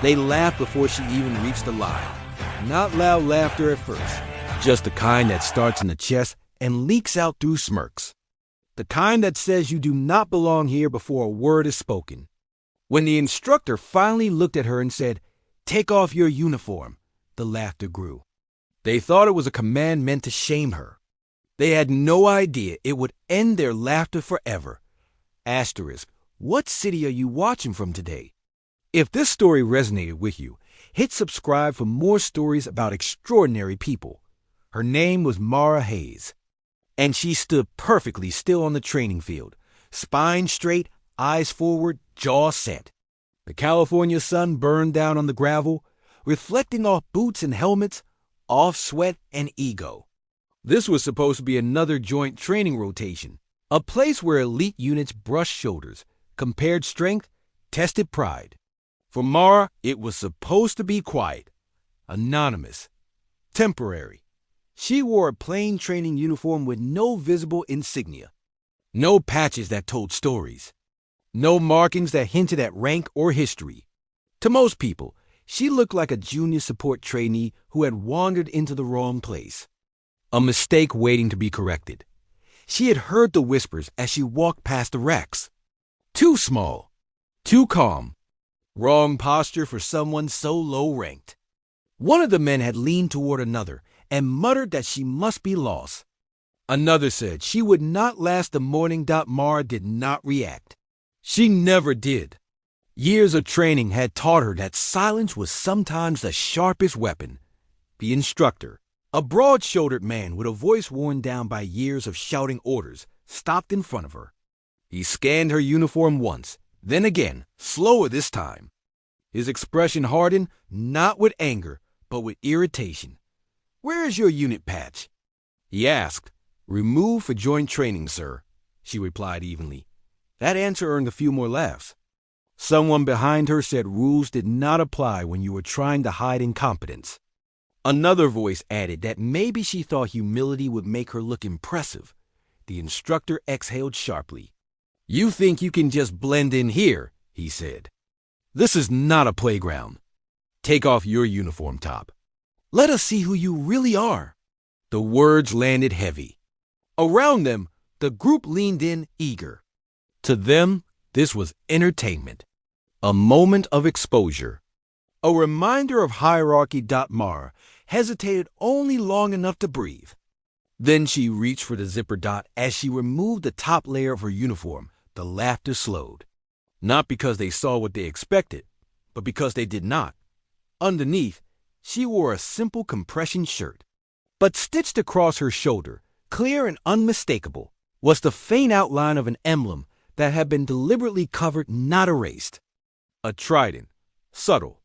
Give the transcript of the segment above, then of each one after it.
They laughed before she even reached the line. Not loud laughter at first, just the kind that starts in the chest and leaks out through smirks. The kind that says you do not belong here before a word is spoken. When the instructor finally looked at her and said, "Take off your uniform," the laughter grew. They thought it was a command meant to shame her. They had no idea it would end their laughter forever. Asterisk, what city are you watching from today? If this story resonated with you, hit subscribe for more stories about extraordinary people. Her name was Mara Hayes, and she stood perfectly still on the training field, spine straight, eyes forward, jaw set. The California sun burned down on the gravel, reflecting off boots and helmets, off sweat and ego. This was supposed to be another joint training rotation, a place where elite units brushed shoulders, compared strength, tested pride. For Mara, it was supposed to be quiet, anonymous, temporary. She wore a plain training uniform with no visible insignia, no patches that told stories, no markings that hinted at rank or history. To most people, she looked like a junior support trainee who had wandered into the wrong place. A mistake waiting to be corrected. She had heard the whispers as she walked past the racks. Too small, too calm. Wrong posture for someone so low-ranked. One of the men had leaned toward another and muttered that she must be lost. Another said she would not last the morning. Mara did not react. She never did. Years of training had taught her that silence was sometimes the sharpest weapon. The instructor, a broad-shouldered man with a voice worn down by years of shouting orders, stopped in front of her. He scanned her uniform once, then again, slower this time. His expression hardened, not with anger, but with irritation. "Where is your unit patch?" he asked. "Removed for joint training, sir," she replied evenly. That answer earned a few more laughs. Someone behind her said rules did not apply when you were trying to hide incompetence. Another voice added that maybe she thought humility would make her look impressive. The instructor exhaled sharply. "You think you can just blend in here," he said. "This is not a playground. Take off your uniform top. Let us see who you really are." The words landed heavy. Around them, the group leaned in eager. To them, this was entertainment. A moment of exposure. A reminder of hierarchy. Mara hesitated only long enough to breathe. Then she reached for the zipper. As she removed the top layer of her uniform, the laughter slowed. Not because they saw what they expected, but because they did not. Underneath, she wore a simple compression shirt. But stitched across her shoulder, clear and unmistakable, was the faint outline of an emblem that had been deliberately covered, not erased. A trident, subtle,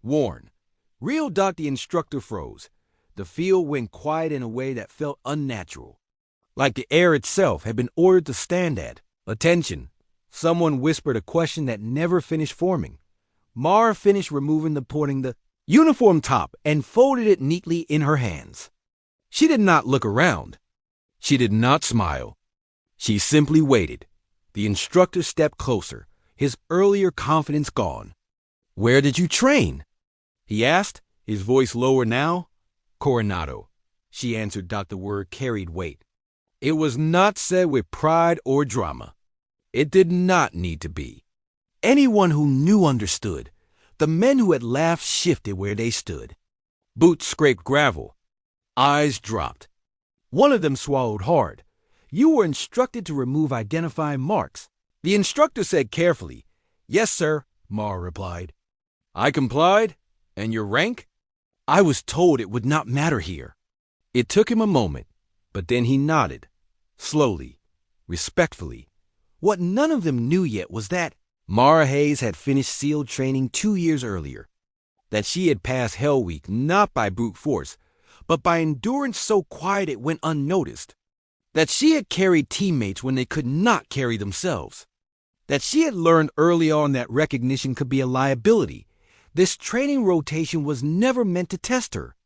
worn. Real. The instructor froze. The field went quiet in a way that felt unnatural, like the air itself had been ordered to stand at attention. Someone whispered a question that never finished forming. Mara finished putting the uniform top and folded it neatly in her hands. She did not look around. She did not smile. She simply waited. The instructor stepped closer, his earlier confidence gone. "Where did you train?" he asked, his voice lower now. "Coronado," she answered. The word carried weight. It was not said with pride or drama. It did not need to be. Anyone who knew understood. The men who had laughed shifted where they stood. Boots scraped gravel. Eyes dropped. One of them swallowed hard. "You were instructed to remove identifying marks." The instructor said carefully. "Yes, sir," Mara replied. "I complied. And your rank?" "I was told it would not matter here." It took him a moment, but then he nodded, slowly, respectfully. What none of them knew yet was that Mara Hayes had finished SEAL training 2 years earlier, that she had passed Hell Week not by brute force, but by endurance so quiet it went unnoticed, that she had carried teammates when they could not carry themselves, that she had learned early on that recognition could be a liability. This training rotation was never meant to test her.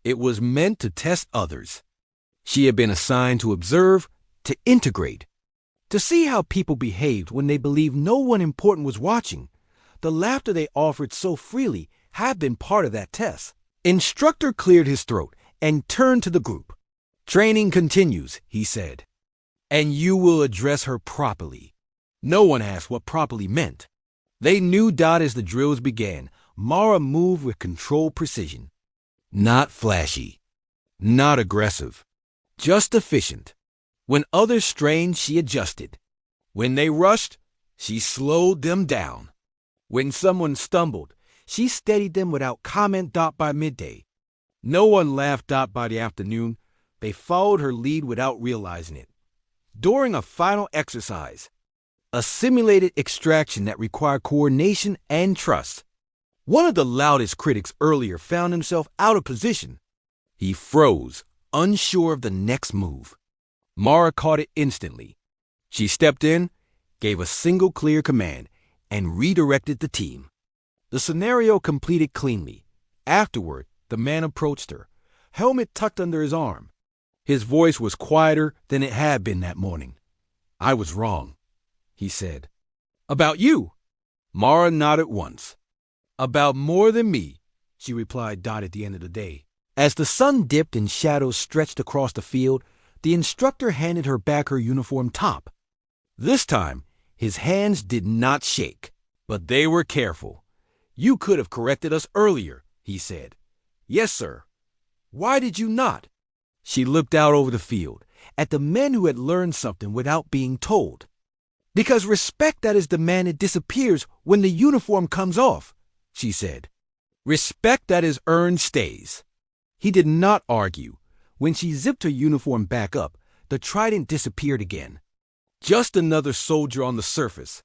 It was meant to test others. She had been assigned to observe, to integrate, to see how people behaved when they believed no one important was watching. The laughter they offered so freely had been part of that test. Instructor cleared his throat and turned to the group. "Training continues," he said, "and you will address her properly." No one asked what properly meant. They knew as the drills began, Mara moved with controlled precision. Not flashy, not aggressive, just efficient. When others strained, she adjusted. When they rushed, she slowed them down. When someone stumbled, she steadied them without comment. By midday, no one laughed. By the afternoon, they followed her lead without realizing it. During a final exercise, a simulated extraction that required coordination and trust, one of the loudest critics earlier found himself out of position. He froze, unsure of the next move. Mara caught it instantly. She stepped in, gave a single clear command, and redirected the team. The scenario completed cleanly. Afterward, the man approached her, helmet tucked under his arm. His voice was quieter than it had been that morning. "I was wrong," he said. "About you?" Mara nodded once. "About more than me," she replied. At the end of the day, as the sun dipped and shadows stretched across the field, the instructor handed her back her uniform top. This time, his hands did not shake, but they were careful. "You could have corrected us earlier," he said. "Yes, sir." "Why did you not?" She looked out over the field, at the men who had learned something without being told. "Because respect that is demanded disappears when the uniform comes off," she said. "Respect that is earned stays." He did not argue. When she zipped her uniform back up, the trident disappeared again. Just another soldier on the surface.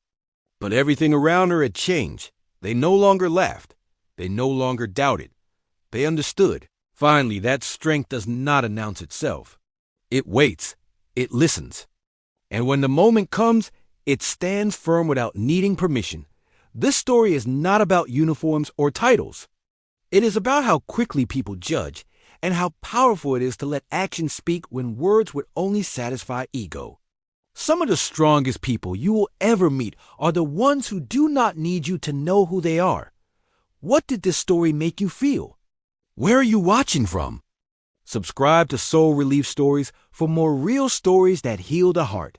But everything around her had changed. They no longer laughed. They no longer doubted. They understood. Finally, that strength does not announce itself. It waits. It listens. And when the moment comes, it stands firm without needing permission. This story is not about uniforms or titles. It is about how quickly people judge and how powerful it is to let action speak when words would only satisfy ego. Some of the strongest people you will ever meet are the ones who do not need you to know who they are. What did this story make you feel? Where are you watching from? Subscribe to Soul Relief Stories for more real stories that heal the heart.